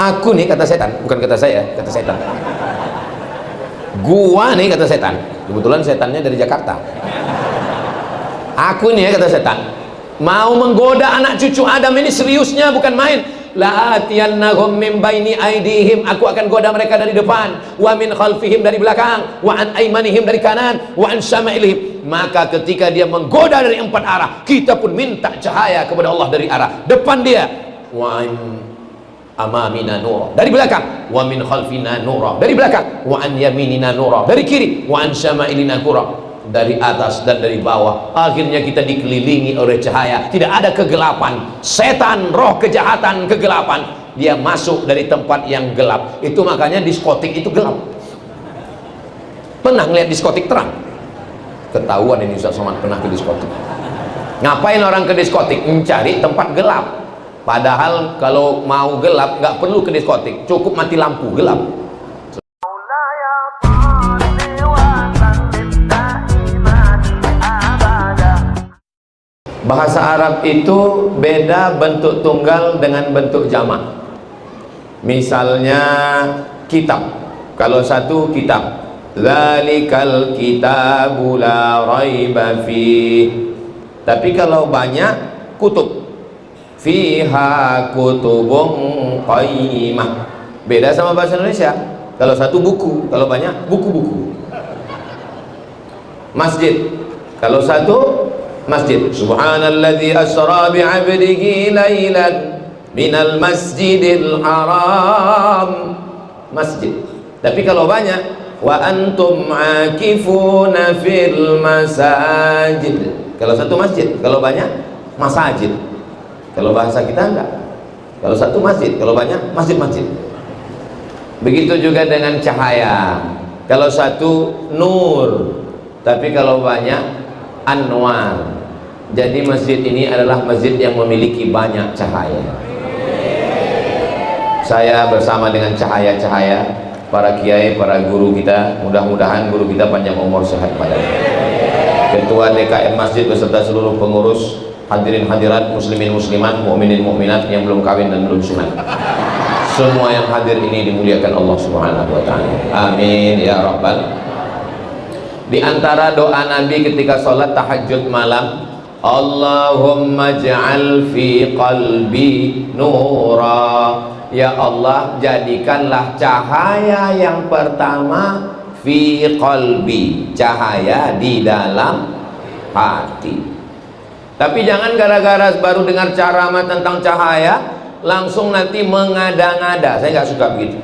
Aku nih, kata setan, bukan kata saya, kata setan. Gua nih, kata setan. Kebetulan setannya dari Jakarta. Aku nih, kata setan, mau menggoda anak cucu Adam ini seriusnya, bukan main. La'atiyannahum min baini aidihim, aku akan goda mereka dari depan, wa min khalfihim, dari belakang, wa an aimanihim, dari kanan, wa an syama'ilihim. Maka ketika dia menggoda dari 4 arah, kita pun minta cahaya kepada Allah dari arah depan dia, wa an amamina nura, dari belakang, wa min khalfina nura, dari belakang, wa an yaminina nura, dari kiri, wa an syama'ilina nura, dari atas dan dari bawah. Akhirnya kita dikelilingi oleh cahaya, tidak ada kegelapan. Setan, roh kejahatan, kegelapan, dia masuk dari tempat yang gelap. Itu makanya diskotik itu gelap. Pernah ngeliat diskotik terang? Ketahuan ini Ustaz Somad pernah ke diskotik. Ngapain orang ke diskotik? Mencari tempat gelap. Padahal kalau mau gelap nggak perlu ke diskotik, cukup mati lampu, gelap. Bahasa Arab itu beda bentuk tunggal dengan bentuk jamak. Misalnya kitab, kalau satu kitab, Zalikal kitabu la raiba fih. Tapi kalau banyak, kutub, fiha kutubun qayyimah. Beda sama bahasa Indonesia. Kalau satu buku, kalau banyak buku-buku. Masjid, kalau satu masjid, subhanalladzi asra bi'abdihi lailan minal masjidil haram, masjid. Tapi kalau banyak, wa antum akifuna fil masajid, kalau satu masjid, kalau banyak masajid. Kalau bahasa kita enggak, kalau satu masjid, kalau banyak masjid-masjid. Begitu juga dengan cahaya, kalau satu nur, tapi kalau banyak anwar. Jadi masjid ini adalah masjid yang memiliki banyak cahaya. Saya bersama dengan cahaya-cahaya para kiai, para guru kita, mudah-mudahan guru kita panjang umur, sehat badan. Ketua DKM Masjid beserta seluruh pengurus, hadirin hadirat, muslimin muslimat, mukminin mukminat yang belum kawin dan belum sunat. Semua yang hadir ini dimuliakan Allah Subhanahu wa taala. Amin ya rabbal. Di antara doa Nabi ketika sholat tahajud malam, Allahumma ja'al fi qalbi nura, ya Allah jadikanlah cahaya yang pertama fi qalbi, cahaya di dalam hati. Tapi jangan gara-gara baru dengar ceramah tentang cahaya langsung nanti mengada-ngada. Saya nggak suka begitu.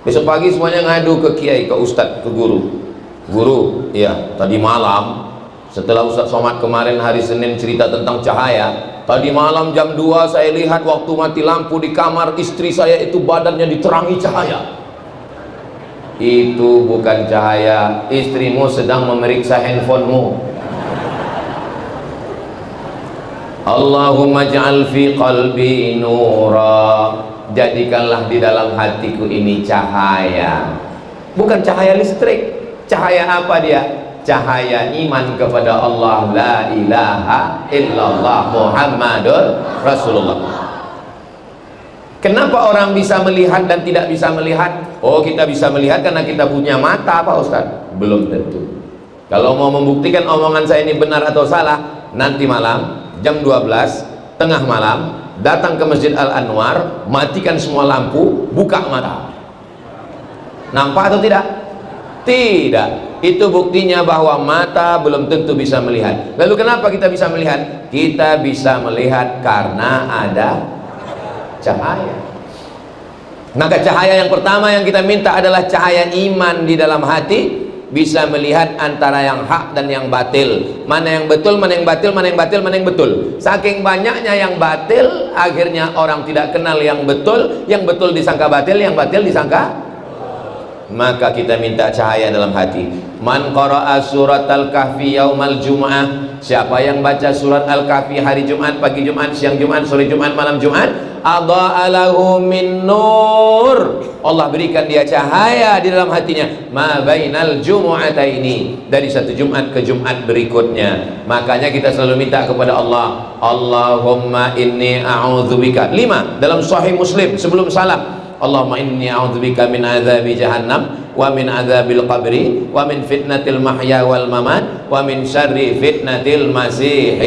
Besok pagi semuanya ngadu ke kiai, ke ustadz, ke guru. Guru, ya tadi malam setelah Ustaz Somad kemarin hari Senin cerita tentang cahaya, tadi malam jam 2 saya lihat waktu mati lampu di kamar istri saya itu badannya diterangi cahaya. Itu bukan cahaya, istrimu sedang memeriksa handphonemu. Allahumma ja'al fi qalbi nura, jadikanlah di dalam hatiku ini cahaya. Bukan cahaya listrik. Cahaya apa dia? Cahaya iman kepada Allah, la ilaha illallah Muhammadur Rasulullah. Kenapa orang bisa melihat dan tidak bisa melihat? Oh, kita bisa melihat karena kita punya mata, Pak Ustaz? Belum tentu. Kalau mau membuktikan omongan saya ini benar atau salah, nanti malam jam 12 tengah malam datang ke Masjid Al-Anwar, matikan semua lampu, buka mata. Nampak atau tidak? Tidak. Itu buktinya bahwa mata belum tentu bisa melihat. Lalu kenapa kita bisa melihat? Kita bisa melihat karena ada cahaya. Maka cahaya yang pertama yang kita minta adalah cahaya iman di dalam hati, bisa melihat antara yang hak dan yang batil, mana yang betul, mana yang batil, mana yang batil, mana yang betul. Saking banyaknya yang batil, akhirnya orang tidak kenal yang betul disangka batil, yang batil disangka. Maka kita minta cahaya dalam hati. Man qara'a surat Al-Kahfi yaumal Jum'ah, siapa yang baca surat Al-Kahfi hari Jumat, pagi Jumat, siang Jumat, sore Jumat, malam Jumat, adha'a lahu min nur, Allah berikan dia cahaya di dalam hatinya, ma bainal jumu'ataini, dari satu Jumat ke Jumat berikutnya. Makanya kita selalu minta kepada Allah, Allahumma inni a'udzubika. 5 dalam Sahih Muslim sebelum salam, Allahumma inni a'udzubika min adzabi jahannam wa min adzabil qabri wa min fitnatil mahya wal mamat wa min syarri fitnatil masih.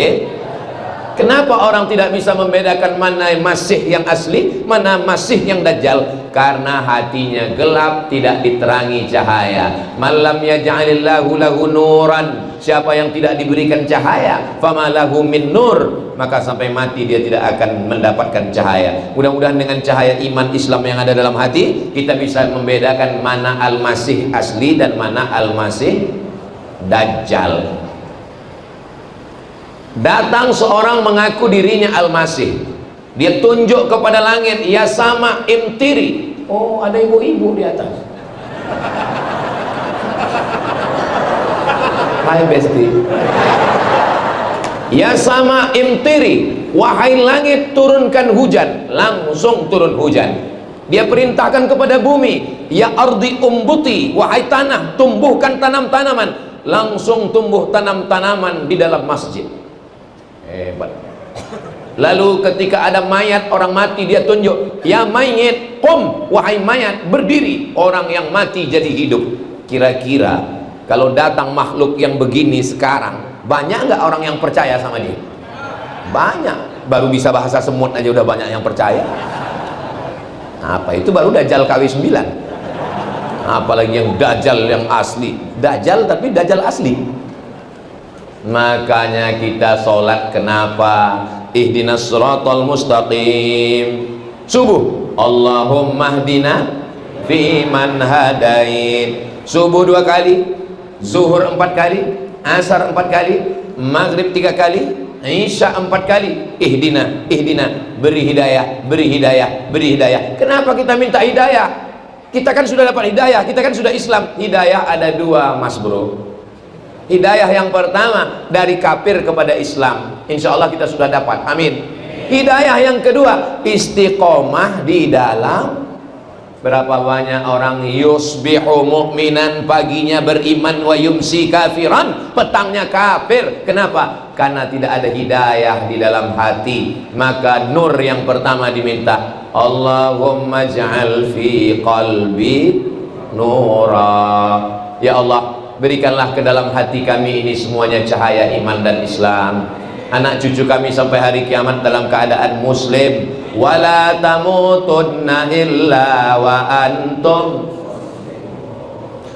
Kenapa orang tidak bisa membedakan mana masih yang asli, mana masih yang dajjal? Karena hatinya gelap, tidak diterangi cahaya. Malam yaj'alillahu lahu nuran, siapa yang tidak diberikan cahaya, famalahu min nur, maka sampai mati dia tidak akan mendapatkan cahaya. Mudah-mudahan dengan cahaya iman Islam yang ada dalam hati, kita bisa membedakan mana al-masih asli dan mana al-masih dajjal. Datang seorang mengaku dirinya al-masih, dia tunjuk kepada langit, ya sama imtiri. Oh, ada ibu-ibu di atas. Hai besti. Ya sama imtiri, wahai langit turunkan hujan. Langsung turun hujan. Dia perintahkan kepada bumi, ya ardi umbuti, wahai tanah tumbuhkan tanam-tanaman. Langsung tumbuh tanam-tanaman di dalam masjid. Hebat. Lalu ketika ada mayat orang mati, dia tunjuk, ya mayit qum, wahai mayat berdiri. Orang yang mati jadi hidup. Kira-kira kalau datang makhluk yang begini sekarang, banyak nggak orang yang percaya sama dia? Banyak. Baru bisa bahasa semut aja udah banyak yang percaya. Apa itu baru dajjal KW9, apalagi yang dajjal yang asli. Dajjal tapi dajjal asli. Makanya kita sholat kenapa? Ihdinas siratal mustaqim. Subuh, Allahumma hdina fi man hadait. Subuh 2 kali, zuhur 4 kali, asar 4 kali, maghrib 3 kali, isya 4 kali. Ihdina, ihdina, beri hidayah, beri hidayah, beri hidayah. Kenapa kita minta hidayah? Kita kan sudah dapat hidayah, kita kan sudah Islam. Hidayah ada 2 mas bro. Hidayah yang pertama dari kafir kepada Islam, insya Allah kita sudah dapat, amin. Hidayah yang kedua istiqomah di dalam. Berapa banyak orang yusbihu mu'minan, paginya beriman, wa yumsi kafiran, petangnya kafir. Kenapa? Karena tidak ada hidayah di dalam hati. Maka nur yang pertama diminta, Allahumma ja'al fi qalbi nura. Ya Allah, berikanlah ke dalam hati kami ini semuanya cahaya iman dan Islam. Anak cucu kami sampai hari kiamat dalam keadaan muslim. Wala tamutunna illa wa antum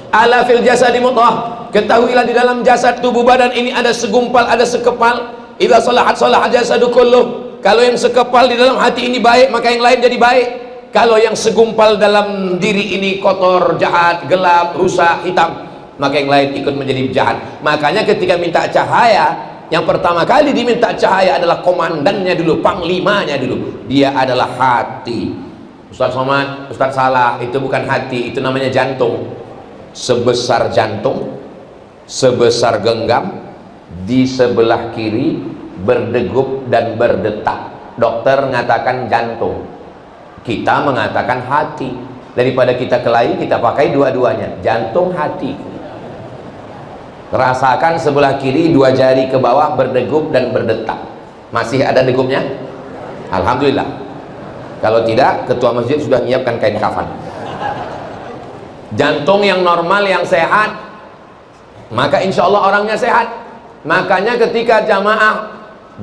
ala fil jasadi mudghah. Ketahuilah di dalam jasad tubuh badan ini ada segumpal, ada sekepal. Idza salahat salahat jasadu kulluh. Kalau yang sekepal di dalam hati ini baik, maka yang lain jadi baik. Kalau yang segumpal dalam diri ini kotor, jahat, gelap, rusak, hitam, maka yang lain ikut menjadi jahat. Makanya ketika minta cahaya, yang pertama kali diminta cahaya adalah komandannya dulu, panglimanya dulu. Dia adalah hati. Ustaz Somad, Ustaz salah, itu bukan hati, itu namanya jantung. Sebesar jantung, sebesar genggam, di sebelah kiri berdegup dan berdetak. Dokter mengatakan jantung, kita mengatakan hati. Daripada kita kelahi, kita pakai dua-duanya, jantung, hati. Rasakan sebelah kiri 2 jari ke bawah berdegup dan berdetak. Masih ada degupnya? Alhamdulillah. Kalau tidak, ketua masjid sudah menyiapkan kain kafan. Jantung yang normal, yang sehat, maka insya Allah orangnya sehat. Makanya ketika jamaah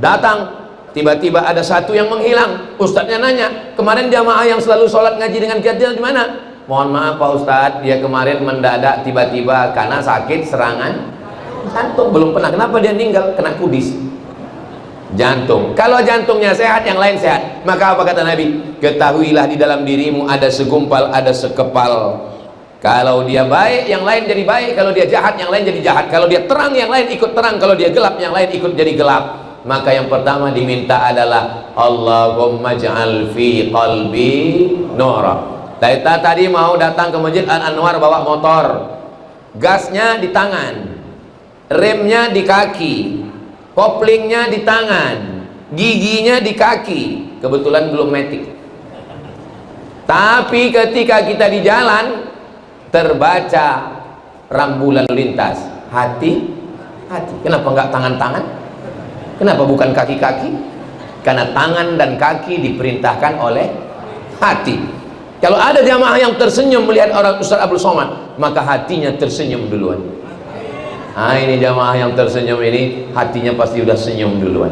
datang, tiba-tiba ada satu yang menghilang. Ustadznya nanya, kemarin jamaah yang selalu sholat ngaji dengan giat di mana? Mohon maaf Pak Ustadz, dia kemarin mendadak tiba-tiba karena sakit serangan jantung. Belum pernah. Kenapa dia meninggal? Kena kudis jantung. Kalau jantungnya sehat, yang lain sehat. Maka apa kata Nabi? Ketahuilah di dalam dirimu ada segumpal, ada sekepal. Kalau dia baik, yang lain jadi baik. Kalau dia jahat, yang lain jadi jahat. Kalau dia terang, yang lain ikut terang. Kalau dia gelap, yang lain ikut jadi gelap. Maka yang pertama diminta adalah Allahumma ja'al fi qalbi nura. Kita tadi mau datang ke Masjid Al-Anwar bawa motor, gasnya di tangan, remnya di kaki, koplingnya di tangan, giginya di kaki. Kebetulan belum metik. Tapi ketika kita di jalan, terbaca rambu lalu lintas, hati. Kenapa enggak tangan-tangan? Kenapa bukan kaki-kaki? Karena tangan dan kaki diperintahkan oleh hati. Kalau ada jamaah yang tersenyum melihat orang Ustaz Abdul Somad, maka hatinya tersenyum duluan. Nah, ini jamaah yang tersenyum ini hatinya pasti udah senyum duluan.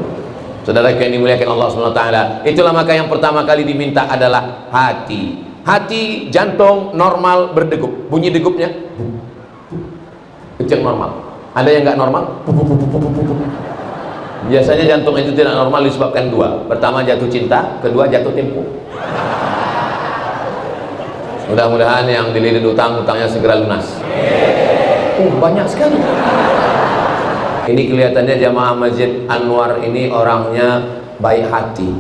Saudara yang dimuliakan Allah SWT, itulah maka yang pertama kali diminta adalah hati. Hati, jantung normal berdegup, bunyi degupnya kecil normal. Ada yang nggak normal? Biasanya jantung itu tidak normal disebabkan dua. Pertama jatuh cinta, kedua jatuh tempo. Mudah-mudahan yang dililit utang, utangnya segera lunas. Banyak sekali. Ini kelihatannya jamaah Masjid Anwar ini orangnya baik hati.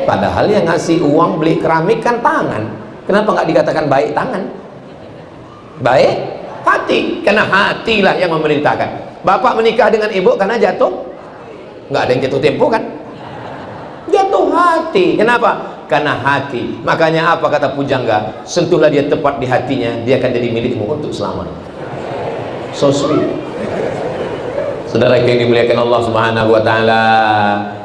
Padahal yang ngasih uang beli keramik kan tangan. Kenapa nggak dikatakan baik tangan? Baik hati, karena hatilah yang memerintahkan. Bapak menikah dengan ibu karena jatuh? Nggak ada yang jatuh tempo kan? Jatuh hati. Kenapa? Karena hati. Makanya apa kata pujangga? Sentuhlah dia tepat di hatinya, dia akan jadi milikmu untuk selamanya. So sweet. Saudara yang dimuliakan Allah Subhanahu wa taala,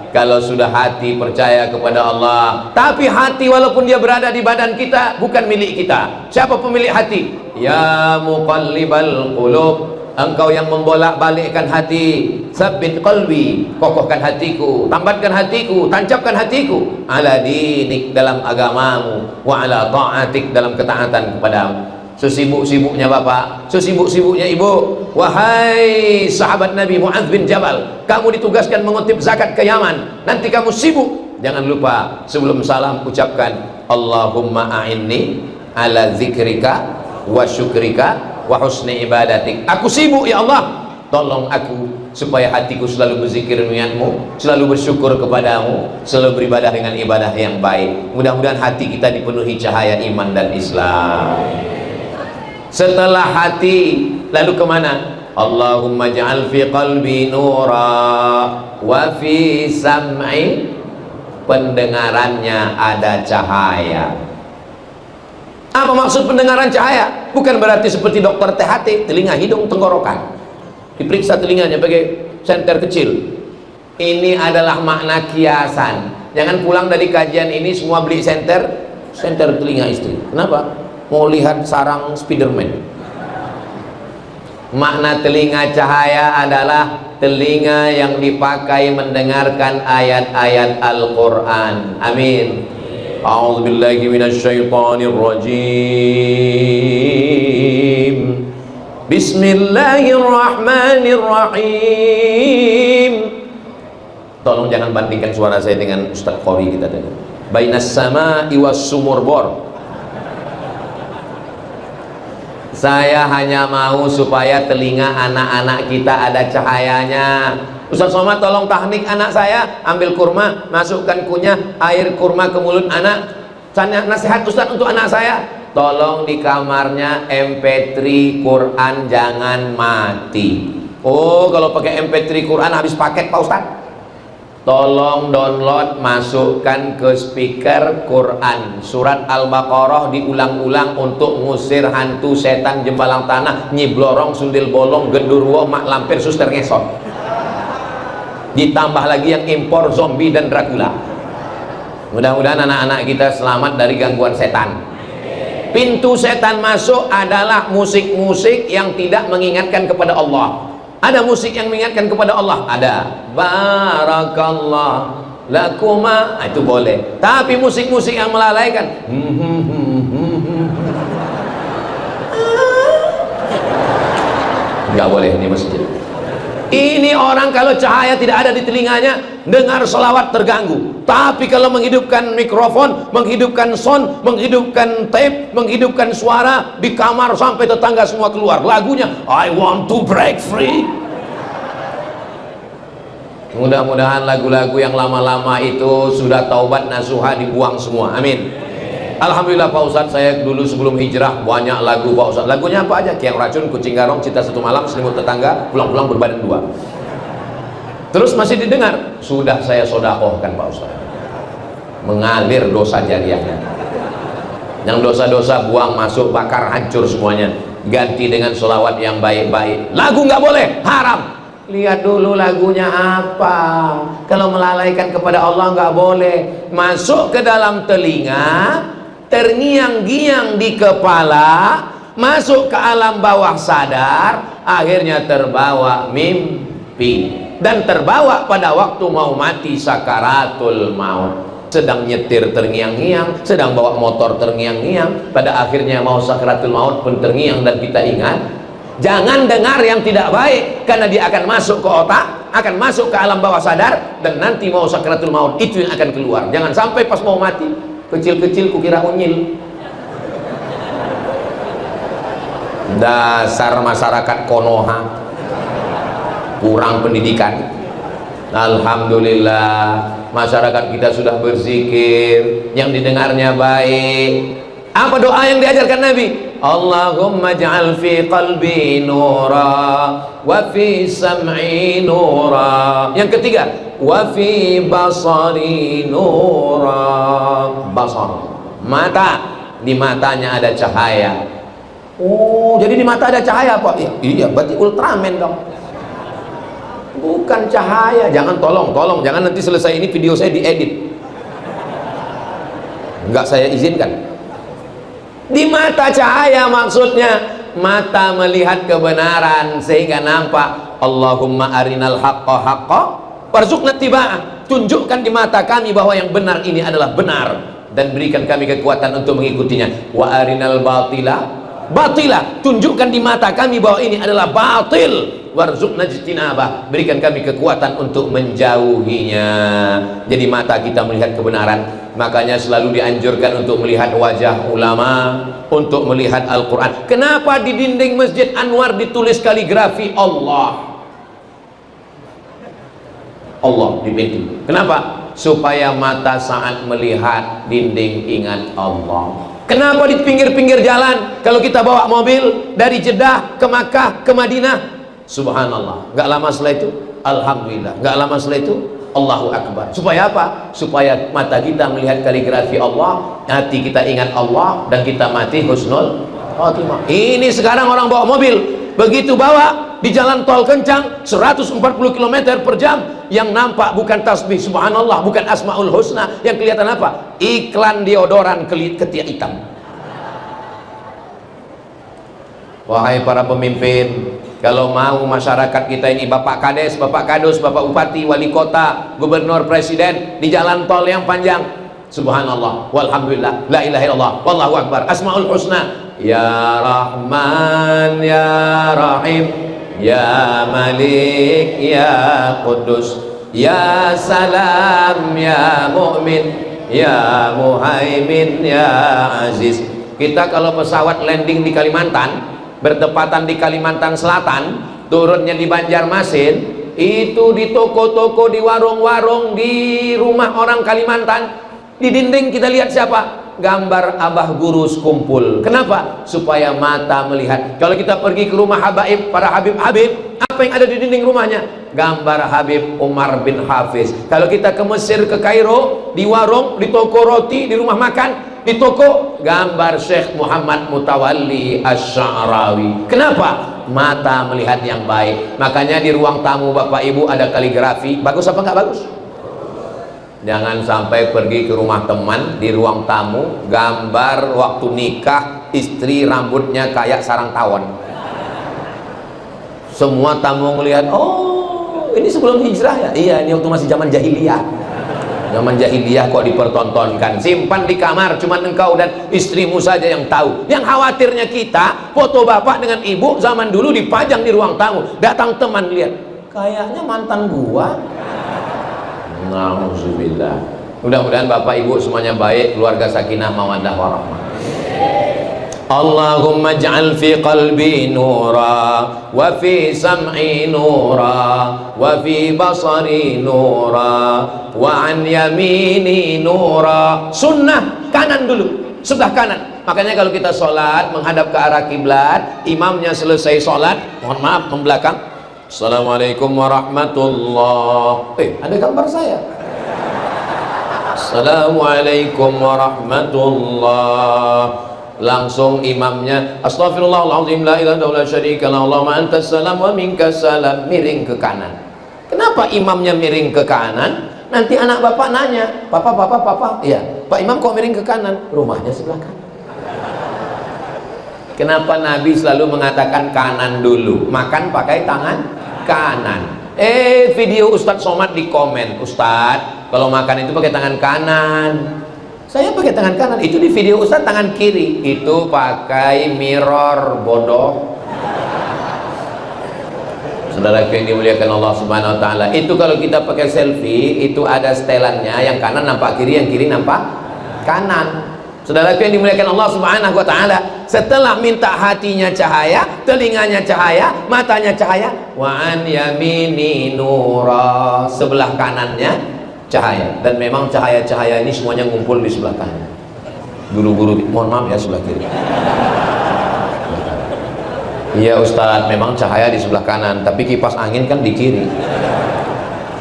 kalau sudah hati percaya kepada Allah, tapi hati walaupun dia berada di badan kita bukan milik kita. Siapa pemilik hati? Ya muqallibal qulub, engkau yang membolak-balikkan hati. Sabbit qalbi, kokohkan hatiku, tambatkan hatiku, tancapkan hatiku ala dinik, dalam agamamu, wa ala ta'atik, dalam ketaatan kepadamu. Sesibuk-sibuknya bapak, sesibuk-sibuknya ibu, wahai sahabat Nabi Mu'adz bin Jabal, kamu ditugaskan mengutip zakat ke Yaman, nanti kamu sibuk, jangan lupa sebelum salam ucapkan Allahumma a'inni ala zikrika wa syukrika wa husni ibadatik. Aku sibuk ya Allah, tolong aku supaya hatiku selalu berzikir mengingatmu, selalu bersyukur kepadamu, selalu beribadah dengan ibadah yang baik. Mudah-mudahan hati kita dipenuhi cahaya iman dan Islam. Setelah hati, lalu kemana? Allahumma ja'al fi qalbi nura wa fi sam'i, pendengarannya ada cahaya. Apa maksud pendengaran cahaya? Bukan berarti seperti dokter THT, telinga, hidung, tenggorokan, diperiksa telinganya pakai senter kecil. Ini adalah makna kiasan. Jangan pulang dari kajian ini semua beli senter telinga istri. Kenapa? Mau lihat sarang Spiderman. Makna telinga cahaya adalah telinga yang dipakai mendengarkan ayat-ayat Al-Quran. Amin. A'udzubillahi minasyaitonir rajim. Bismillahirrahmanirrahim. Tolong jangan bandingkan suara saya dengan Ustaz Qori kita tadi. Bainas sama'i was sumur bor. Saya hanya mau supaya telinga anak-anak kita ada cahayanya. Ustaz Somad tolong tahnik anak saya, ambil kurma, masukkan kunyah air kurma ke mulut anak. Nasihat Ustaz untuk anak saya, tolong di kamarnya MP3 Quran jangan mati. Oh, kalau pakai MP3 Quran habis paket Pak Ustaz. Tolong download, masukkan ke speaker Quran surat Al-Baqarah diulang-ulang untuk ngusir hantu, setan, jembalang tanah, nyi blorong, sundil bolong, gendurwo, mak lampir, suster ngesot. Ditambah lagi yang impor zombie dan Dracula. Mudah-mudahan anak-anak kita selamat dari gangguan setan. Pintu setan masuk adalah musik-musik yang tidak mengingatkan kepada Allah. Ada musik yang mengingatkan kepada Allah, ada barakallah lakuma, itu boleh. Tapi musik-musik yang melalaikan, nggak boleh di masjid. Ini orang kalau cahaya tidak ada di telinganya, dengar selawat terganggu. Tapi kalau menghidupkan mikrofon, menghidupkan sound, menghidupkan tape, menghidupkan suara di kamar sampai tetangga semua keluar. Lagunya I want to break free. Mudah-mudahan lagu-lagu yang lama-lama itu sudah taubat nasuha dibuang semua. Amin. Alhamdulillah Pak Ustadz, saya dulu sebelum hijrah banyak lagu Pak Ustadz. Lagunya apa aja? Kiang Racun, Kucing Garong, Cinta Satu Malam, Selimut Tetangga, Pulang-pulang Berbadan Dua. Terus masih didengar. Sudah saya sodakohkan Pak Ustadz. Mengalir dosa jariahnya. Yang dosa-dosa buang, masuk, bakar, hancur semuanya. Ganti dengan sholawat yang baik-baik. Lagu nggak boleh, haram. Lihat dulu lagunya apa. Kalau melalaikan kepada Allah nggak boleh. Masuk ke dalam telinga, terngiang-ngiang di kepala, masuk ke alam bawah sadar, akhirnya terbawa mimpi dan terbawa pada waktu mau mati sakaratul maut. Sedang nyetir terngiang-ngiang, sedang bawa motor terngiang-ngiang, pada akhirnya mau sakaratul maut pun terngiang. Dan kita ingat, jangan dengar yang tidak baik, karena dia akan masuk ke otak, akan masuk ke alam bawah sadar, dan nanti mau sakaratul maut itu yang akan keluar. Jangan sampai pas mau mati, kecil-kecil kukira unyil. Dasar masyarakat Konoha, kurang pendidikan. Alhamdulillah, masyarakat kita sudah berzikir, yang didengarnya baik. Apa doa yang diajarkan Nabi? Allahumma ja'al fi qalbi nura wa fi sam'i nura. Yang ketiga, wa fi basari nura. Basar, mata, di matanya ada cahaya. Oh, jadi di mata ada cahaya, Pak? Iya, berarti Ultraman dong. Bukan cahaya. Jangan, tolong jangan nanti selesai ini video saya diedit, enggak saya izinkan. Di mata cahaya, maksudnya mata melihat kebenaran sehingga nampak. Allahumma arinal haqqa haqqa warzuqna tiba'ah. Tunjukkan di mata kami bahwa yang benar ini adalah benar, dan berikan kami kekuatan untuk mengikutinya. Wa arinal batila batila. Tunjukkan di mata kami bahwa ini adalah batil. Warzuqna jtinabah. Berikan kami kekuatan untuk menjauhinya. Jadi mata kita melihat kebenaran. Makanya selalu dianjurkan untuk melihat wajah ulama, untuk melihat Al-Quran. Kenapa di dinding Masjid Anwar ditulis kaligrafi Allah? Allah di pintu. Kenapa? Supaya mata saat melihat dinding ingat Allah. Kenapa di pinggir-pinggir jalan kalau kita bawa mobil dari Jeddah ke Makkah ke Madinah, subhanallah, nggak lama setelah itu alhamdulillah, nggak lama setelah itu Allahu Akbar. Supaya apa? Supaya mata kita melihat kaligrafi Allah, hati kita ingat Allah, dan kita mati husnul khatimah. Ini sekarang orang bawa mobil, begitu bawa di jalan tol kencang 140 km per jam, yang nampak bukan tasbih subhanallah, bukan asmaul husna, yang kelihatan apa? Iklan deodoran ketiak hitam. Wahai para pemimpin, kalau mau masyarakat kita ini, Bapak Kades, Bapak Kadus, Bapak Bupati, Wali Kota, Gubernur, Presiden, di jalan tol yang panjang, subhanallah, walhamdulillah, la ilaha illallah, wallahu akbar, asmaul husna, ya Rahman, ya Rahim, ya Malik, ya Qudus, ya Salam, ya Mu'min, ya Muhaimin, ya Aziz. Kita kalau pesawat landing di Kalimantan, bertepatan di Kalimantan Selatan, turunnya di Banjarmasin, itu di toko-toko, di warung-warung, di rumah orang Kalimantan, di dinding kita lihat siapa? Gambar Abah Gurus kumpul. Kenapa? Supaya mata melihat. Kalau kita pergi ke rumah habaib, para Habib-Habib, apa yang ada di dinding rumahnya? Gambar Habib Umar bin Hafiz. Kalau kita ke Mesir, ke Kairo, di warung, di toko roti, di rumah makan, di toko, gambar Syekh Muhammad Mutawalli Asy-Sya'rawi. Kenapa? Mata melihat yang baik. Makanya di ruang tamu Bapak Ibu ada kaligrafi. Bagus apa enggak bagus? Jangan sampai pergi ke rumah teman, di ruang tamu gambar waktu nikah istri rambutnya kayak sarang tawon. Semua tamu ngelihat, oh ini sebelum hijrah ya? Iya, ini waktu masih zaman jahiliyah. Zaman jahiliyah kok dipertontonkan. Simpan di kamar, cuma engkau dan istrimu saja yang tahu. Yang khawatirnya kita, foto bapak dengan ibu zaman dulu dipajang di ruang tamu. Datang teman lihat, kayaknya mantan gua. Nauzubillah. Mudah-mudahan bapak ibu semuanya baik, keluarga sakinah mawaddah warahmah. Allahumma ja'al fi qalbi nura wa fi sam'i nura wa fi basari nura wa an yamini nura. Sunnah kanan dulu, sebelah kanan. Makanya kalau kita sholat menghadap ke arah kiblat, imamnya selesai sholat, mohon maaf membelakang, assalamualaikum warahmatullahi. Ada gambar saya. Assalamualaikum warahmatullahi. Langsung imamnya astaghfirullahaladzim la ilaha illallah syarika la Allahumma antas salam wa minkas salam, miring ke kanan. Kenapa imamnya miring ke kanan? Nanti anak bapak nanya, papa, iya, Pak Imam kok miring ke kanan? Rumahnya sebelah kanan. Kenapa Nabi selalu mengatakan kanan dulu? Makan pakai tangan kanan. Video Ustadz Somad di komen, Ustadz kalau makan itu pakai tangan kanan. Saya pakai tangan kanan, itu di video Ustadz tangan kiri. Itu pakai mirror, bodoh. Saudara yang dimuliakan Allah Subhanahu wa taala, itu kalau kita pakai selfie itu ada setelannya, yang kanan nampak kiri, yang kiri nampak kanan. Saudara yang dimuliakan Allah Subhanahu wa taala, setelah minta hatinya cahaya, telinganya cahaya, matanya cahaya, wa an yamini nura, sebelah kanannya cahaya. Dan memang cahaya-cahaya ini semuanya ngumpul di sebelah kanan. Guru-guru mohon maaf ya, sebelah kiri. Iya Ustadz, memang cahaya di sebelah kanan, tapi kipas angin kan di kiri.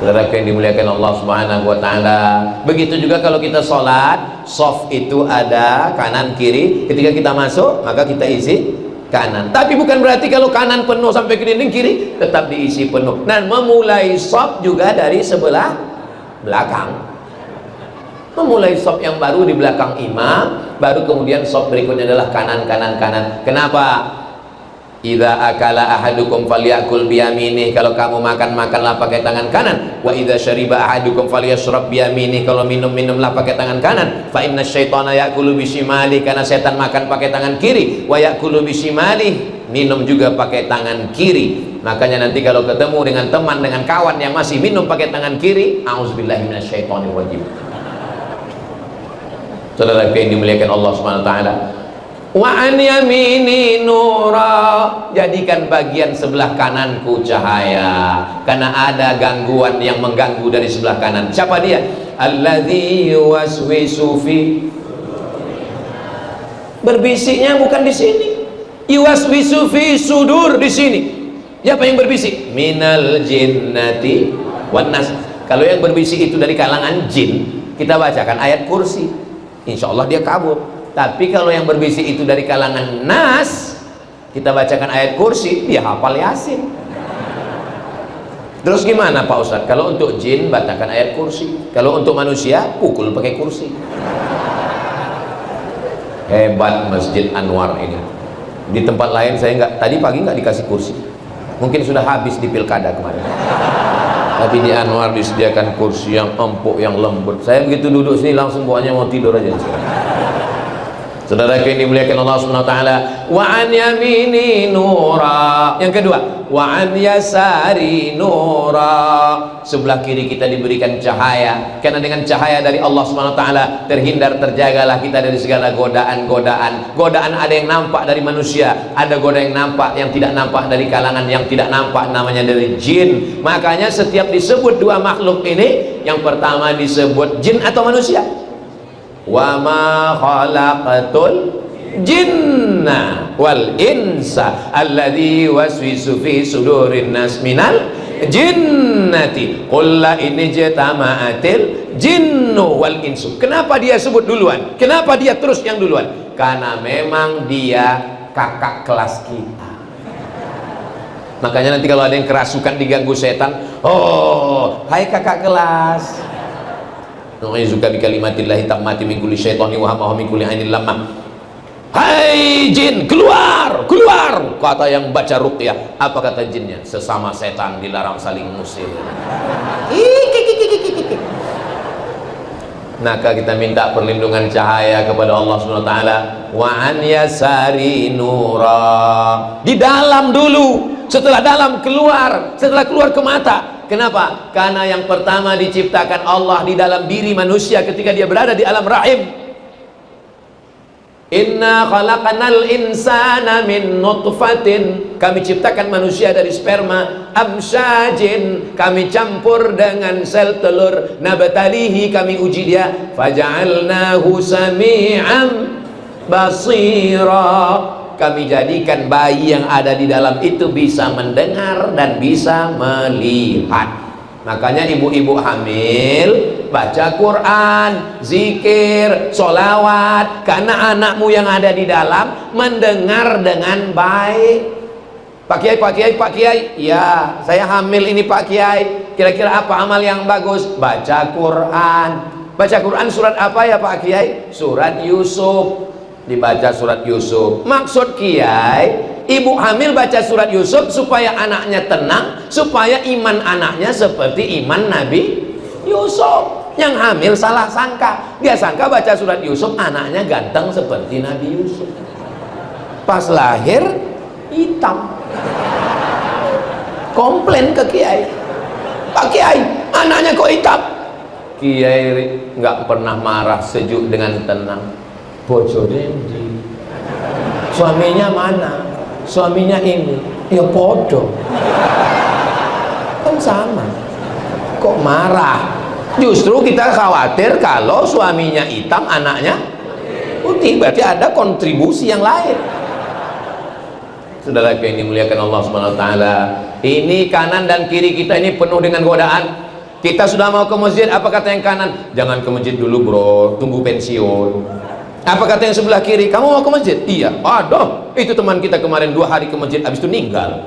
Saudara yang dimuliakan Allah Subhanahu wa taala, begitu juga kalau kita sholat, soft itu ada kanan kiri. Ketika kita masuk, maka kita isi kanan. Tapi bukan berarti kalau kanan penuh sampai ke dinding, kiri tetap diisi penuh. Dan memulai soft juga dari sebelah belakang. Memulai soft yang baru di belakang imam, baru kemudian soft berikutnya adalah kanan. Kenapa? Idza akala ahadukum falyakul biyaminih, kalau kamu makan, makanlah pakai tangan kanan. Wa idza syariba ahadukum falyashrab biyaminih, kalau minum, minumlah pakai tangan kanan. Fa inna syaitana yakulu bisimali, karena setan makan pakai tangan kiri. Wa yakulu bisimali, minum juga pakai tangan kiri. Makanya nanti kalau ketemu dengan teman, dengan kawan yang masih minum pakai tangan kiri, auzubillahi minasyaitonir rajim. Saudara yang dimuliakan Allah Subhanahu wa taala, wa an yamini nura, jadikan bagian sebelah kananku cahaya, karena ada gangguan yang mengganggu dari sebelah kanan. Siapa dia? Alladzi yuwaswisu fi, berbisiknya bukan di sini. Yuwaswisu fi sudur, di sini. Siapa yang berbisik? Minal jinnati wan nas. Kalau yang berbisik itu dari kalangan jin, kita bacakan ayat kursi, insya Allah dia kabur. Tapi kalau yang berbisik itu dari kalangan nas, kita bacakan ayat kursi, dia hafal Yasin. Terus gimana Pak Ustadz? Kalau untuk jin bacakan ayat kursi, kalau untuk manusia pukul pakai kursi. Hebat Masjid Anwar ini. Di tempat lain saya nggak, tadi pagi nggak dikasih kursi, mungkin sudah habis di pilkada kemarin. Tapi di Anwar disediakan kursi yang empuk, yang lembut. Saya begitu duduk sini langsung bawaannya mau tidur aja. Saudara yang dimuliakan Allah Subhanahu wa taala, wa an yamini nura. Yang kedua, wa an yasari nura, sebelah kiri kita diberikan cahaya, karena dengan cahaya dari Allah Subhanahu wa taala terhindar, terjagalah kita dari segala godaan. Godaan ada yang nampak dari manusia, ada godaan yang nampak, yang tidak nampak dari kalangan yang tidak nampak, namanya dari jin. Makanya setiap disebut dua makhluk ini, yang pertama disebut jin atau manusia. Wa ma khalaqatul jinna wal insa alladzi waswisu fi sudurin nas minal jinnati qul la in jatama'atil jinnu wal insu. Kenapa dia sebut duluan? Kenapa dia terus yang duluan? Karena memang dia kakak kelas kita. Makanya nanti kalau ada yang kerasukan, diganggu setan, oh hai kakak kelas, nu'izuka bi kalimatillahi tammati min kulli syaitani wa hamma min kulli ainil lamah. Hai jin, keluar, kata yang baca ruqyah. Apa kata jinnya? Sesama setan dilarang saling ngusir. Maka kita minta perlindungan cahaya kepada Allah Subhanahu wa taala. Wa an yasari nura, di dalam dulu, setelah dalam keluar, setelah keluar ke mata. Kenapa? Karena yang pertama diciptakan Allah di dalam diri manusia ketika dia berada di alam rahim. Inna khalaqanal insana min nutfatin, kami ciptakan manusia dari sperma, amsyajin, kami campur dengan sel telur, nabtalihi, kami uji dia, faja'alnahu sami'an basira, kami jadikan bayi yang ada di dalam itu bisa mendengar dan bisa melihat. Makanya ibu-ibu hamil baca Quran, zikir, sholawat, karena anakmu yang ada di dalam mendengar dengan baik. Pak Kiai, ya saya hamil ini Pak Kiai. Kira-kira apa amal yang bagus? Baca Quran. Baca Quran surat apa ya Pak Kiai? Surat Yusuf. Dibaca surat Yusuf. Maksud Kiai, ibu hamil baca surat Yusuf supaya anaknya tenang, supaya iman anaknya seperti iman Nabi Yusuf. Yang hamil salah sangka, dia sangka baca surat Yusuf anaknya ganteng seperti Nabi Yusuf. Pas lahir hitam. Komplain ke Kiai, Pak Kiai, anaknya kok hitam? Kiai nggak pernah marah, sejuk dengan tenang. Bojone ndi? Suaminya mana? Suaminya ini. Ya podo. Kan sama. Kok marah? Justru kita khawatir kalau suaminya hitam, anaknya putih, berarti ada kontribusi yang lain. Saudara yang dimuliakan Allah Subhanahu wa taala, ini kanan dan kiri kita ini penuh dengan godaan. Kita sudah mau ke masjid, apa kata yang kanan? Jangan ke masjid dulu bro, tunggu pensiun. Apa kata yang sebelah kiri? Kamu mau ke masjid? Iya. Aduh, itu teman kita kemarin 2 hari ke masjid, habis itu meninggal.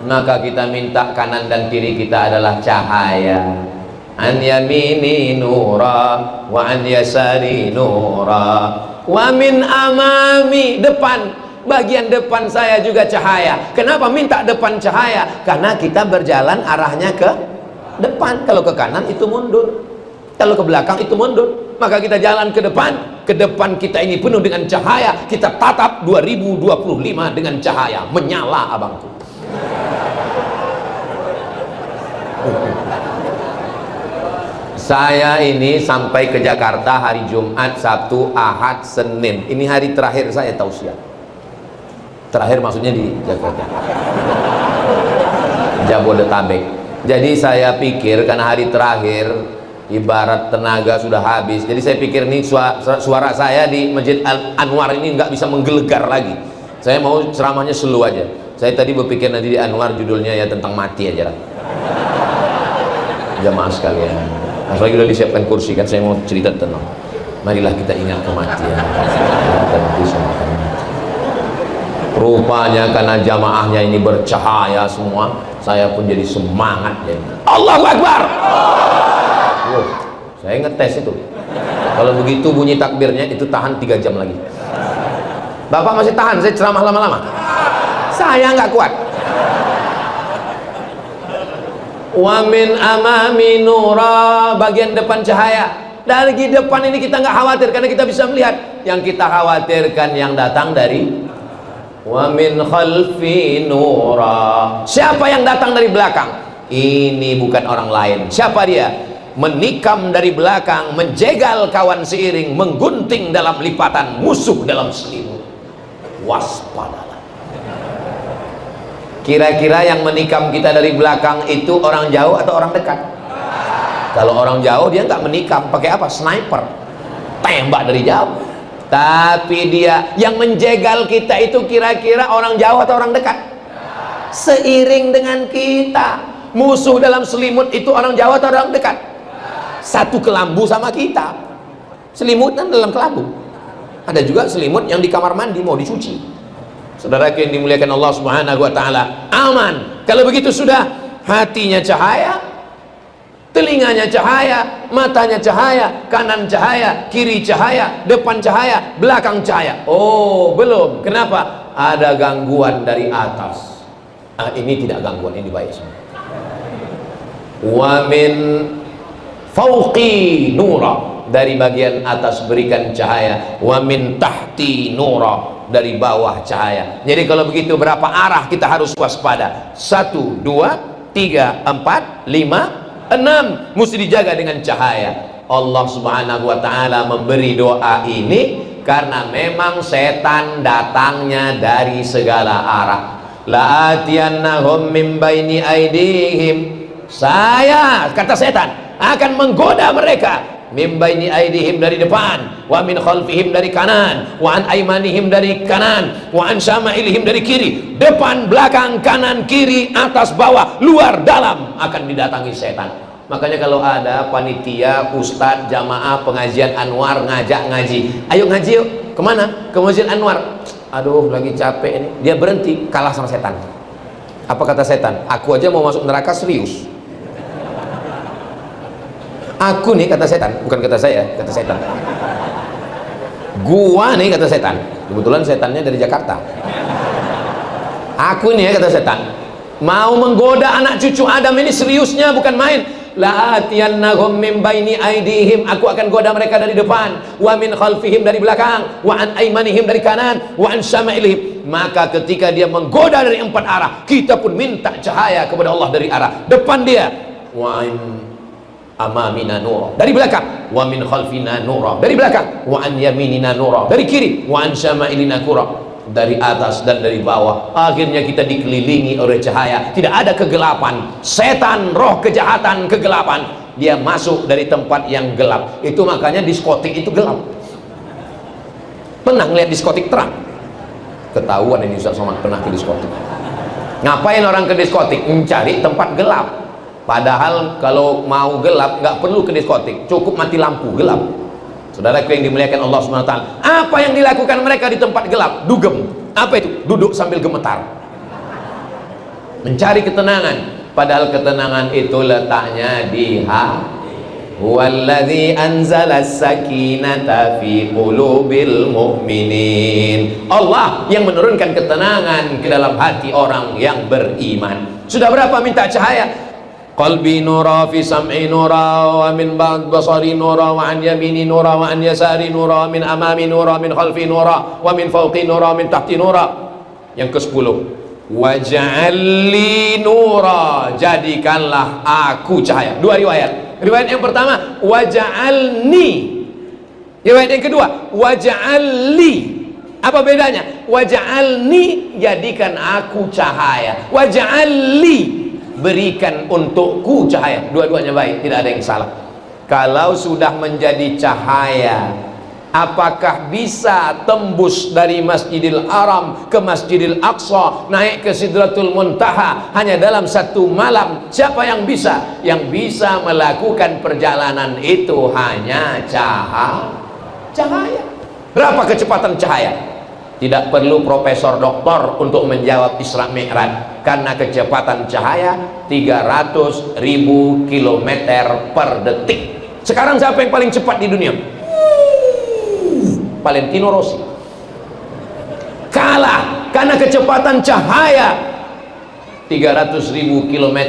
Maka kita minta kanan dan kiri kita adalah cahaya. An yamini nura wa an yasari nura wa min amami, depan, bagian depan saya juga cahaya. Kenapa minta depan cahaya? Karena kita berjalan arahnya ke depan. Kalau ke kanan itu mundur, kalau ke belakang itu mundur. Maka kita jalan ke depan. Ke depan kita ini penuh dengan cahaya. Kita tatap 2025 dengan cahaya menyala, abangku. Saya ini sampai ke Jakarta hari Jumat, Sabtu, Ahad, Senin. Ini hari terakhir saya tausiah. Terakhir maksudnya di Jakarta, Jabodetabek. Jadi saya pikir karena hari terakhir, ibarat tenaga sudah habis. Jadi saya pikir nih suara saya di Masjid Anwar ini nggak bisa menggelegar lagi. Saya mau ceramahnya slow aja. Saya tadi berpikir nanti di Anwar judulnya ya tentang mati aja lah. Jamaah sekalian. Apalagi udah disiapkan kursi kan, saya mau cerita tentang marilah kita ingat kematian. Rupanya karena jamaahnya ini bercahaya semua, saya pun jadi semangat jadi. Allahu Akbar. Saya ngetes itu. Kalau begitu bunyi takbirnya itu tahan 3 jam lagi. Bapak masih tahan saya ceramah lama-lama? Saya nggak kuat. Wa min amami nura, bagian depan cahaya. Dari depan ini kita nggak khawatir karena kita bisa melihat. Yang kita khawatirkan yang datang dari wa min khalfi nura. Siapa yang datang dari belakang? Ini bukan orang lain. Siapa dia? Menikam dari belakang, menjegal kawan seiring, menggunting dalam lipatan, musuh dalam selimut. Waspadalah. Kira-kira yang menikam kita dari belakang itu orang jauh atau orang dekat? Kalau orang jauh dia nggak menikam, pakai apa? Sniper, tembak dari jauh. Tapi dia yang menjegal kita itu kira-kira orang jauh atau orang dekat? Seiring dengan kita. Musuh dalam selimut itu orang jauh atau orang dekat? Satu kelambu sama kita. Selimut kan dalam kelambu. Ada juga selimut yang di kamar mandi mau dicuci. Saudara yang dimuliakan Allah Subhanahu wa taala, aman. Kalau begitu sudah, hatinya cahaya, telinganya cahaya, matanya cahaya, kanan cahaya, kiri cahaya, depan cahaya, belakang cahaya. Oh, belum. Kenapa? Ada gangguan dari atas. Ini tidak gangguan, ini baik semua. Wa min fauqi nura, dari bagian atas berikan cahaya. Wa min tahti nura, dari bawah cahaya. Jadi kalau begitu berapa arah kita harus waspada? 1, 2, 3, 4, 5, 6 mesti dijaga dengan cahaya. Allah Subhanahu wa taala memberi doa ini karena memang setan datangnya dari segala arah. La atiyannahum min baini aidihim, saya, kata setan, akan menggoda mereka min baini aidihim, dari depan, wa min khalfihim, dari kanan, wa an aimanihim, dari kanan, wa an syama'ilihim, dari kiri. Depan, belakang, kanan, kiri, atas, bawah, luar, dalam akan didatangi setan. Makanya kalau ada panitia, ustadz, jamaah, pengajian Anwar ngajak ngaji, ayo ngaji yuk. Kemana? Ke Masjid Anwar. Aduh lagi capek ini. Dia berhenti, kalah sama setan. Apa kata setan? Aku aja mau masuk neraka serius. Aku nih, kata setan, bukan kata saya, kata setan. Gua nih, kata setan. Kebetulan setannya dari Jakarta. Aku nih, kata setan, mau menggoda anak cucu Adam ini seriusnya, bukan main. La'atiyannahum min baini aidihim, aku akan goda mereka dari depan, wa min khalfihim, dari belakang, wa an aimanihim, dari kanan, wa an syama'ilihim. Maka ketika dia menggoda dari 4 arah, kita pun minta cahaya kepada Allah dari arah depan dia, wa an amamina nura, dari belakang, wa min khalfina nura, dari belakang, wa an yaminina nura, dari kiri, wa an syama'ilina nura, dari atas dan dari bawah. Akhirnya kita dikelilingi oleh cahaya, tidak ada kegelapan. Setan, roh kejahatan, kegelapan, dia masuk dari tempat yang gelap. Itu makanya diskotik itu gelap. Pernah ngeliat diskotik terang? Ketahuan ini Ustaz Somad pernah ke diskotik. Ngapain orang ke diskotik? Mencari tempat gelap. Padahal kalau mau gelap nggak perlu ke diskotik, cukup mati lampu gelap. Saudaraku yang dimuliakan Allah SWT, apa yang dilakukan mereka di tempat gelap? Dugem. Apa itu? Duduk sambil gemetar, mencari ketenangan. Padahal ketenangan itu letaknya di hati. Huwallazi anzala as-sakinata fi qulubil mu'minin. Allah yang menurunkan ketenangan ke dalam hati orang yang beriman. Sudah berapa minta cahaya? Qalbi nura, fi sam'i nura, wa min ba'd basari nura, wa an yamini nura, wa an yasari nura, min amami nura, min khalfi nura, wa min fawqi nura, min tahti nura. Yang ke-10, waj'alli nura, jadikanlah aku cahaya. Dua riwayat. Riwayat yang pertama, waj'alni. Riwayat yang kedua, waj'alli. Apa bedanya? Waj'alni, jadikan aku cahaya. Waj'alli, berikan untukku cahaya. Dua-duanya baik, tidak ada yang salah. Kalau sudah menjadi cahaya, apakah bisa tembus dari Masjidil Haram ke Masjidil Aqsa, naik ke Sidratul Muntaha hanya dalam 1 malam? Siapa yang bisa? Yang bisa melakukan perjalanan itu hanya cahaya. Berapa kecepatan cahaya? Tidak perlu profesor doktor untuk menjawab Isra Mi'raj, karena kecepatan cahaya 300.000 km per detik. Sekarang siapa yang paling cepat di dunia? Valentino Rossi. Kalah karena kecepatan cahaya 300.000 km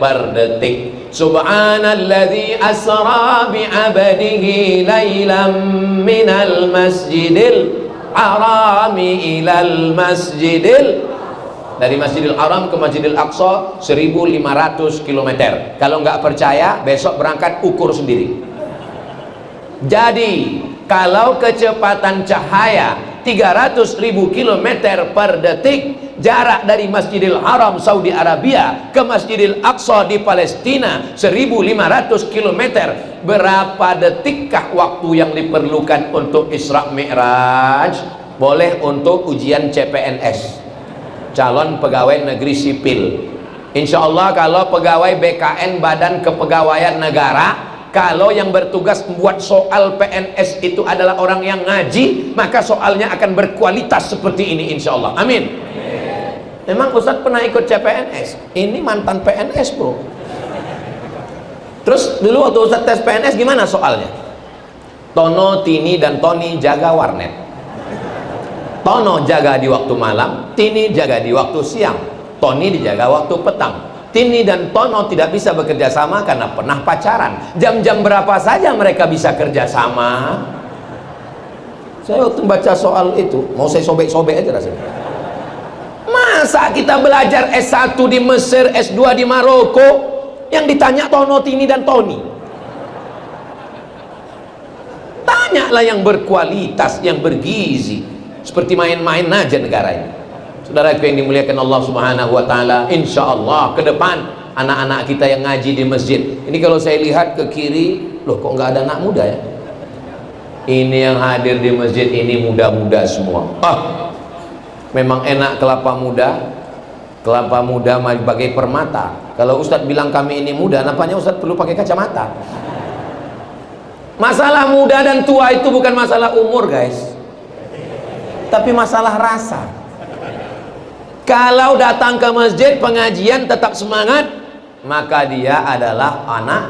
per detik. Subhanalladzi asra bi 'abdihi lailan minal masjidil harami ilal masjidil, dari Masjidil Haram ke Masjidil Aqsa 1500 km. Kalau nggak percaya, besok berangkat ukur sendiri. Jadi kalau kecepatan cahaya 300.000 km per detik, jarak dari Masjidil Haram Saudi Arabia ke Masjidil Aqsa di Palestina 1500 km, berapa detikkah waktu yang diperlukan untuk Isra Mi'raj? Boleh untuk ujian CPNS, calon pegawai negeri sipil. Insya Allah kalau pegawai BKN, Badan Kepegawaian Negara, kalau yang bertugas membuat soal PNS itu adalah orang yang ngaji, maka soalnya akan berkualitas seperti ini insya Allah. Amin. Memang Ustadz pernah ikut CPNS? Ini mantan PNS bro. Terus dulu waktu Ustadz tes PNS gimana soalnya? Tono, Tini, dan Tony jaga warnet. Tono jaga di waktu malam, Tini jaga di waktu siang, Tony dijaga waktu petang. Tini dan Tono tidak bisa bekerja sama karena pernah pacaran. Jam-jam berapa saja mereka bisa kerja sama? Saya waktu baca soal itu, mau saya sobek-sobek aja rasanya. Masa kita belajar S1 di Mesir, S2 di Maroko, yang ditanya Tono, Tini, dan Tony? Tanyalah yang berkualitas, yang bergizi. Seperti main-main aja negara ini. Saudaraku yang dimuliakan Allah Subhanahu wa taala, insya Allah ke depan anak-anak kita yang ngaji di masjid ini, kalau saya lihat ke kiri, loh kok nggak ada anak muda ya? Ini yang hadir di masjid ini muda-muda semua. Memang enak kelapa muda bagai permata. Kalau Ustadz bilang kami ini muda, nampaknya Ustadz perlu pakai kacamata. Masalah muda dan tua itu bukan masalah umur guys, tapi masalah rasa. Kalau datang ke masjid pengajian tetap semangat, maka dia adalah anak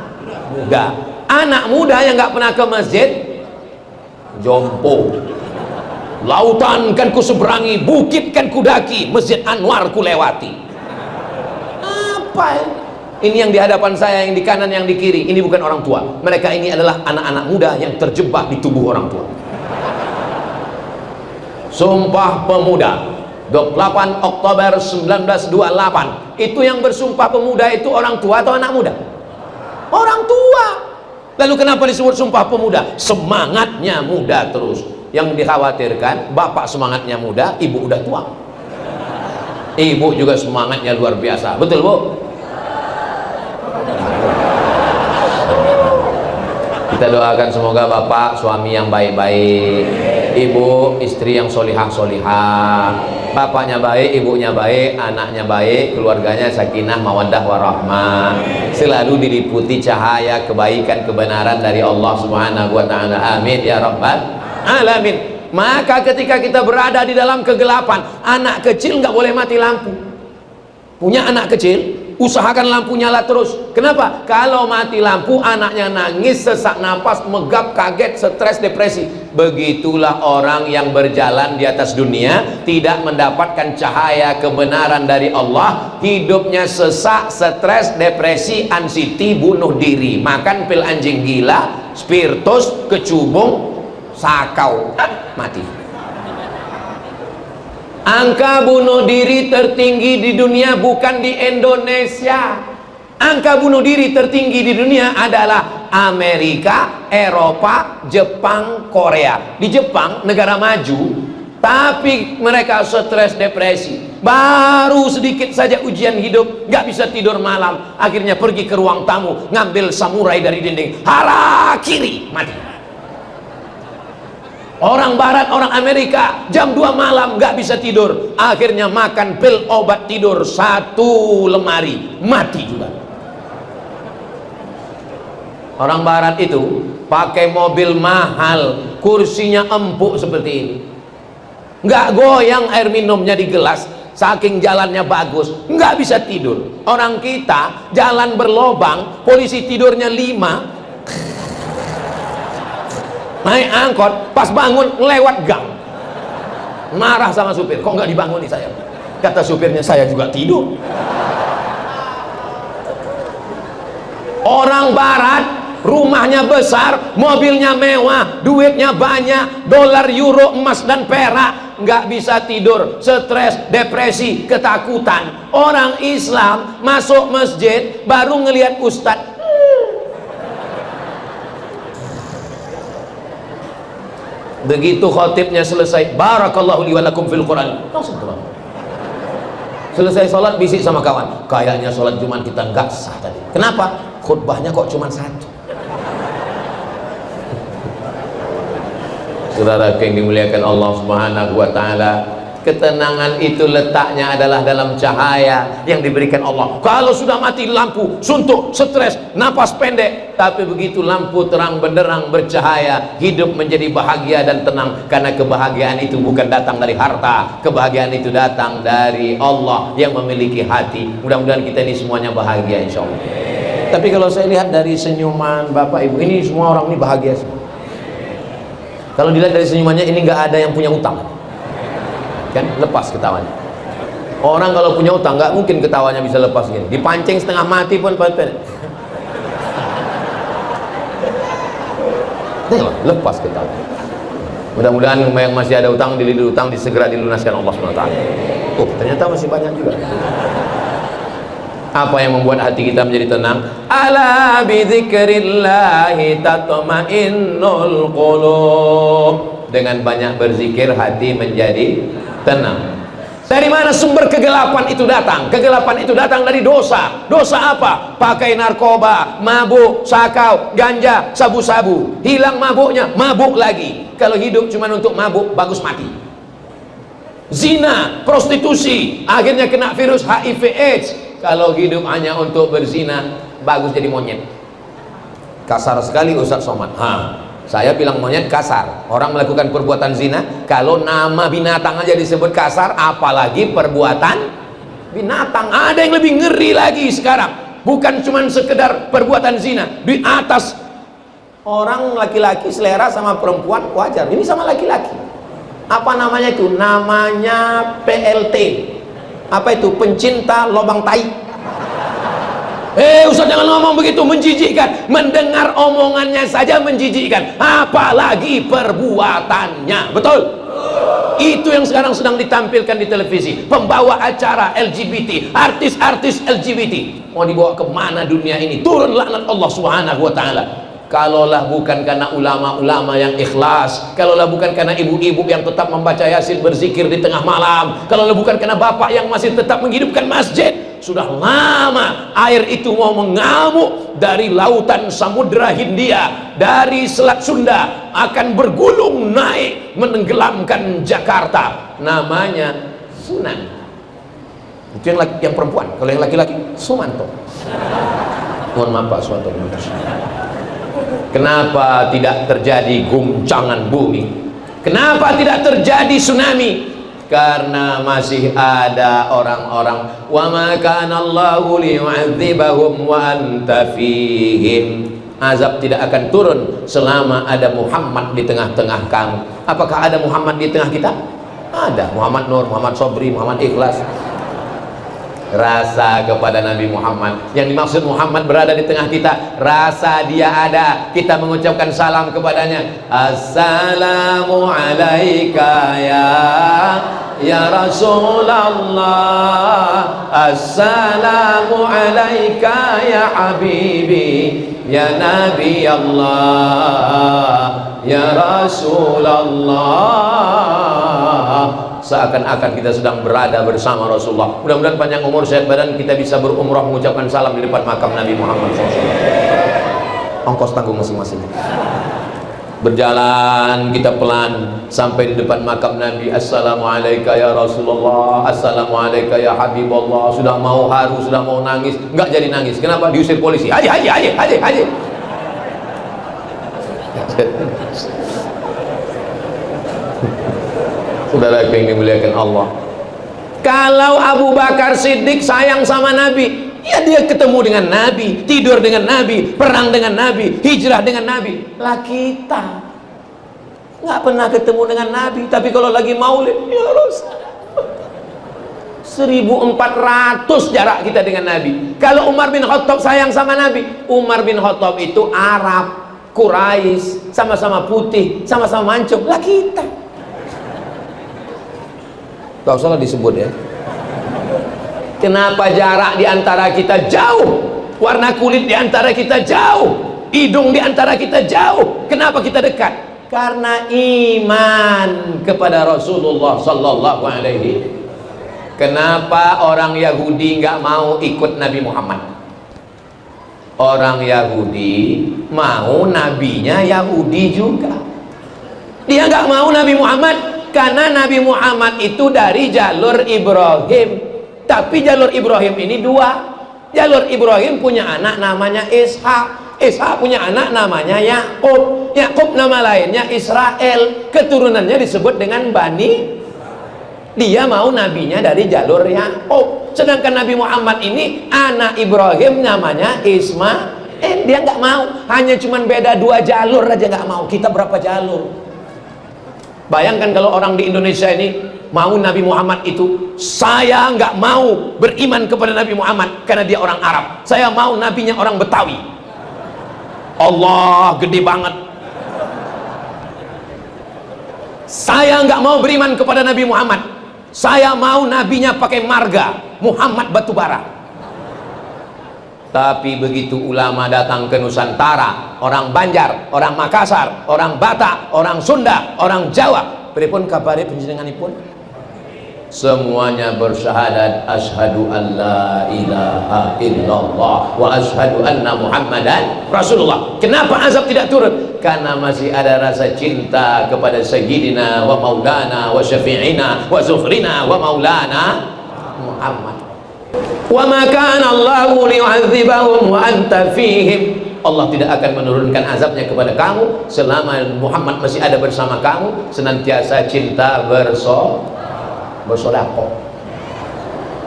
muda. Anak muda yang nggak pernah ke masjid, jompo. Lautan kan ku seberangi, bukit kan ku daki, Masjid Anwar ku lewati. Apa ini yang di hadapan saya, yang di kanan, yang di kiri? Ini bukan orang tua. Mereka ini adalah anak-anak muda yang terjebak di tubuh orang tua. Sumpah Pemuda 28 Oktober 1928. Itu yang bersumpah pemuda itu orang tua atau anak muda? Orang tua. Lalu kenapa disebut Sumpah Pemuda? Semangatnya muda terus. Yang dikhawatirkan bapak semangatnya muda, ibu udah tua. Ibu juga semangatnya luar biasa. Betul, Bu? Kita doakan semoga bapak suami yang baik-baik, ibu istri yang solihah-solihah, bapaknya baik, ibunya baik, anaknya baik, keluarganya sakinah mawaddah warahmah, selalu diliputi cahaya kebaikan kebenaran dari Allah Subhanahu wa taala. Amin ya rabbal alamin. Maka ketika kita berada di dalam kegelapan, anak kecil nggak boleh mati lampu. Punya anak kecil, usahakan lampu nyala terus. Kenapa? Kalau mati lampu, anaknya nangis, sesak napas, megap, kaget, stres, depresi. Begitulah orang yang berjalan di atas dunia, tidak mendapatkan cahaya kebenaran dari Allah, hidupnya sesak, stres, depresi, anxiety, bunuh diri, makan pil anjing gila, spiritus, kecubung, sakau, mati. Angka bunuh diri tertinggi di dunia bukan di Indonesia. Angka bunuh diri tertinggi di dunia adalah Amerika, Eropa, Jepang, Korea. Di Jepang, negara maju, tapi mereka stres, depresi. Baru sedikit saja ujian hidup, nggak bisa tidur malam. Akhirnya pergi ke ruang tamu, ngambil samurai dari dinding, harakiri, mati. Orang barat, orang Amerika jam 2 malam nggak bisa tidur, akhirnya makan pil obat tidur 1 lemari, mati juga. Orang barat itu pakai mobil mahal, kursinya empuk seperti ini, nggak goyang air minumnya di gelas, saking jalannya bagus, nggak bisa tidur. Orang kita jalan berlobang, polisi tidurnya 5, naik angkot, pas bangun lewat gang, marah sama supir, kok nggak dibangun nih saya? Kata supirnya, saya juga tidur. Orang barat rumahnya besar, mobilnya mewah, duitnya banyak, dolar, euro, emas dan perak, nggak bisa tidur, stres, depresi, ketakutan. Orang Islam masuk masjid baru ngelihat ustadz, begitu khotibnya selesai, barakallahu li wa lakum fil Quran, langsung terbang. Selesai sholat bisik sama kawan, kayaknya sholat Jumat kita nggak sah tadi. Kenapa? Khutbahnya kok cuma 1. Saudara yang dimuliakan Allah Subhanahu wa taala, ketenangan itu letaknya adalah dalam cahaya yang diberikan Allah. Kalau sudah mati lampu, suntuk, stres, napas pendek, tapi begitu lampu terang benderang bercahaya, hidup menjadi bahagia dan tenang. Karena kebahagiaan itu bukan datang dari harta, kebahagiaan itu datang dari Allah yang memiliki hati. Mudah-mudahan kita ini semuanya bahagia insya Allah. Tapi kalau saya lihat dari senyuman Bapak Ibu, ini semua orang ini bahagia semua. Kalau dilihat dari senyumannya, ini nggak ada yang punya utang, kan lepas ketawanya. Orang kalau punya utang nggak mungkin ketawanya bisa lepas gini, dipancing setengah mati pun lepas ketawa. Mudah-mudahan yang masih ada utang, dililit utang, disegera dilunaskan Allah SWT. Oh, ternyata masih banyak juga. Apa yang membuat hati kita menjadi tenang? Ala bidzikrillahi tatma'innul qulub. Dengan banyak berzikir hati menjadi tenang. Dari mana sumber kegelapan itu datang? Kegelapan itu datang dari dosa. Dosa apa? Pakai narkoba, mabuk, sakau, ganja, sabu-sabu. Hilang mabuknya, mabuk lagi. Kalau hidup cuma untuk mabuk, bagus mati. Zina, prostitusi, akhirnya kena virus HIV AIDS. Kalau hidup hanya untuk berzina, bagus jadi monyet. Kasar sekali Ustaz Somad. Saya bilang monyet kasar. Orang melakukan perbuatan zina, kalau nama binatang aja disebut kasar, apalagi perbuatan binatang. Ada yang lebih ngeri lagi sekarang. bukan cuma sekedar perbuatan zina. Di atas orang laki-laki selera sama perempuan wajar, ini sama laki-laki. Apa namanya itu? Namanya PLT. Apa itu? Pencinta lobang tai. Ustaz jangan ngomong begitu, menjijikkan. Mendengar omongannya saja menjijikkan, apalagi perbuatannya. Betul? Itu yang sekarang sedang ditampilkan di televisi. Pembawa acara LGBT, artis-artis LGBT. Mau dibawa kemana dunia ini? Turun laknat Allah Subhanahu wa ta'ala. Kalaulah bukan karena ulama-ulama yang ikhlas, kalaulah bukan karena ibu-ibu yang tetap membaca Yasin, berzikir di tengah malam, kalaulah bukan karena bapak yang masih tetap menghidupkan masjid, sudah lama air itu mau mengamuk dari lautan Samudra Hindia, dari Selat Sunda, akan bergulung naik menenggelamkan Jakarta. Namanya Sunan. Itu yang perempuan. Kalau yang laki-laki Sumanto. Mohon maaf Pak Sumanto. Kenapa tidak terjadi guncangan bumi? Kenapa tidak terjadi tsunami? Karena masih ada orang-orang, wa ma kana Allahu liyu'adzibahum wa anta fihim. Azab tidak akan turun selama ada Muhammad di tengah-tengah kamu. Apakah ada Muhammad di tengah kita? Ada. Muhammad Nur, Muhammad Sobri, Muhammad Ikhlas. Rasa kepada Nabi Muhammad. Yang dimaksud Muhammad berada di tengah kita, rasa dia ada, kita mengucapkan salam kepadanya. Assalamu alaika ya Rasulullah, assalamu alaika ya Habibi, ya Nabi Allah, ya Rasulullah. Seakan-akan kita sedang berada bersama Rasulullah. Mudah-mudahan panjang umur, sehat badan, kita bisa berumrah mengucapkan salam di depan makam Nabi Muhammad SAW. Ongkos tanggung masing-masing. Berjalan kita pelan sampai di depan makam Nabi. Assalamualaikum ya Rasulullah, assalamualaikum ya Habibullah. Sudah mau haru, sudah mau nangis, enggak jadi nangis. Kenapa? Diusir polisi. Haji. Saudara yang dimuliakan Allah, kalau Abu Bakar Siddiq sayang sama Nabi, ya dia ketemu dengan Nabi, tidur dengan Nabi, perang dengan Nabi, hijrah dengan Nabi. Lah kita nggak pernah ketemu dengan Nabi, tapi kalau lagi maulid, ya Rasul, 1400 jarak kita dengan Nabi. Kalau Umar bin Khattab sayang sama Nabi, Umar bin Khattab itu Arab, Quraisy, sama-sama putih, sama-sama mancung. Lah kita tak usahlah disebut ya. Kenapa jarak di antara kita jauh? Warna kulit di antara kita jauh, hidung di antara kita jauh. Kenapa kita dekat? Karena iman kepada Rasulullah sallallahu alaihi. Kenapa orang Yahudi nggak mau ikut Nabi Muhammad? Orang Yahudi mau nabinya Yahudi juga. Dia nggak mau Nabi Muhammad karena Nabi Muhammad itu dari jalur Ibrahim. Tapi jalur Ibrahim ini dua. Jalur Ibrahim punya anak namanya Ishak, Ishak punya anak namanya Yakub, Yakub nama lainnya Israel, keturunannya disebut dengan Bani. Dia mau nabinya dari jalur Yakub. Sedangkan Nabi Muhammad ini anak Ibrahim namanya Ismail. Dia nggak mau, hanya cuman beda 2 jalur aja nggak mau. Kita berapa jalur? Bayangkan kalau orang di Indonesia ini mau Nabi Muhammad itu, saya nggak mau beriman kepada Nabi Muhammad karena dia orang Arab, saya mau nabinya orang Betawi. Allah gede banget. Saya nggak mau beriman kepada Nabi Muhammad, saya mau nabinya pakai marga Muhammad Batubara. Tapi begitu ulama datang ke Nusantara, orang Banjar, orang Makassar, orang Batak, orang Sunda, orang Jawa, pripun kabare panjenenganipun? Semuanya bersyahadat asyhadu an la ilaha illallah wa asyhadu anna Muhammadan Rasulullah. Kenapa azab tidak turun? Karena masih ada rasa cinta kepada Sayyidina wa Maulana wa Syafi'ina wa Zufrina wa Maulana Muhammad. Wa ma kana Allahu liyu'adzibahum wa anta fihim. Allah tidak akan menurunkan azabnya kepada kamu selama Muhammad masih ada bersama kamu. Senantiasa cinta bersedekah.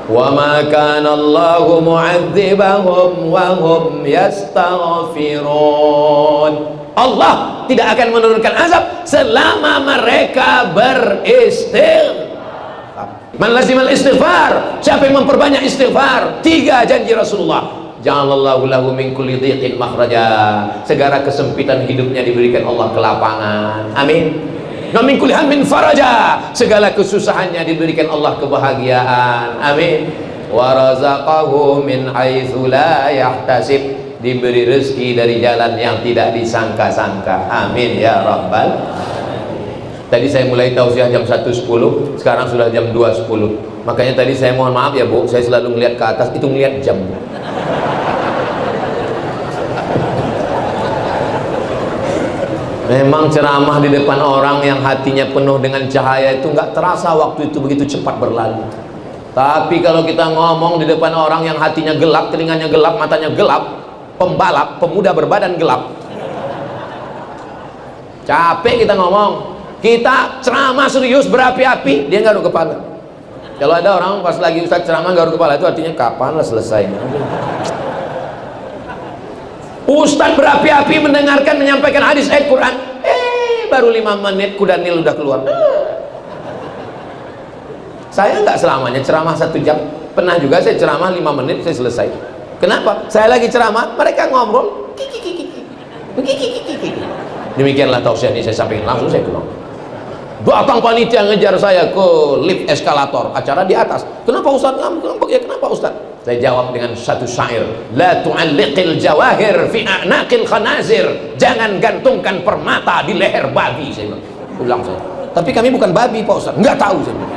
Wa ma kana Allahu mu'adzibahum wa hum yastaghfirun. Allah tidak akan menurunkan azab selama mereka beristighfar. Man lazimal istighfar, siapa yang memperbanyak istighfar, 3 janji Rasulullah. Ja'alallahu lahu min kulli dhiqin makhraja, segala kesempitan hidupnya diberikan Allah kelapangan. Amin. Wa min kulli hammin faraja, segala kesusahannya diberikan Allah kebahagiaan. Amin. Wa razaqahu min haitsu la yahtasib, diberi rezeki dari jalan yang tidak disangka-sangka. Amin ya rabbal. Tadi saya mulai tausiah jam 1.10, sekarang sudah jam 2.10. Makanya tadi saya mohon maaf ya Bu, saya selalu melihat ke atas, itu melihat jam. Memang ceramah di depan orang yang hatinya penuh dengan cahaya itu nggak terasa waktu itu begitu cepat berlalu. Tapi kalau kita ngomong di depan orang yang hatinya gelap, telinganya gelap, matanya gelap, pembalap, pemuda berbadan gelap, capek kita ngomong. Kita ceramah serius berapi-api, dia garuk kepala. Kalau ada orang pas lagi Ustaz ceramah garuk kepala, itu artinya kapan lah selesainya. Ustaz berapi-api mendengarkan, menyampaikan hadis ayat Quran, baru 5 menit kuda Nil udah keluar. Saya nggak selamanya ceramah 1 jam. Pernah juga saya ceramah 5 menit saya selesai. Kenapa? Saya lagi ceramah, mereka ngobrol. Demikianlah tausiah ini saya sampaikan, langsung saya pulang. Datang panitia ngejar saya ke lift eskalator, acara di atas. Kenapa Ustaz? Kenapa? Ya kenapa Ustaz? Saya jawab dengan satu syair, la tu'alliqil jawahir fi a'naqil khanazir, jangan gantungkan permata di leher babi. Saya bilang, ulang saya. Tapi kami bukan babi Pak Ustaz. Enggak tahu saya bilang.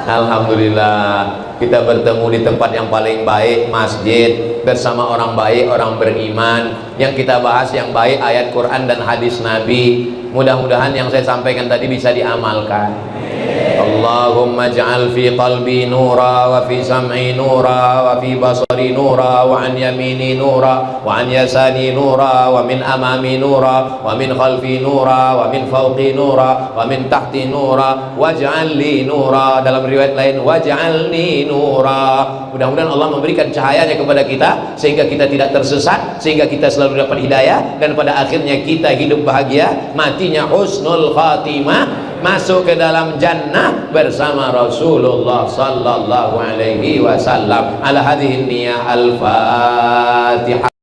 Alhamdulillah kita bertemu di tempat yang paling baik, masjid, bersama orang baik, orang beriman. Yang kita bahas yang baik ayat Quran dan hadis Nabi. Mudah-mudahan yang saya sampaikan tadi bisa diamalkan. Allahumma ja'al fi qalbi nura, wa fi sam'i nura, wa fi basari nura, wa an yamini nura, wa an yasani nura, wa min amami nura, wa min khalfi nura, wa min fawqi nura, wa min tahti nura, waj'al li nura. Dalam riwayat lain, waj'alni nura. Mudah-mudahan Allah memberikan cahayanya kepada kita sehingga kita tidak tersesat, sehingga kita selalu dapat hidayah, dan pada akhirnya kita hidup bahagia, matinya husnul khatimah, masuk ke dalam jannah bersama Rasulullah sallallahu alaihi wasallam. Ala hadhihi niyah al-Fatihah.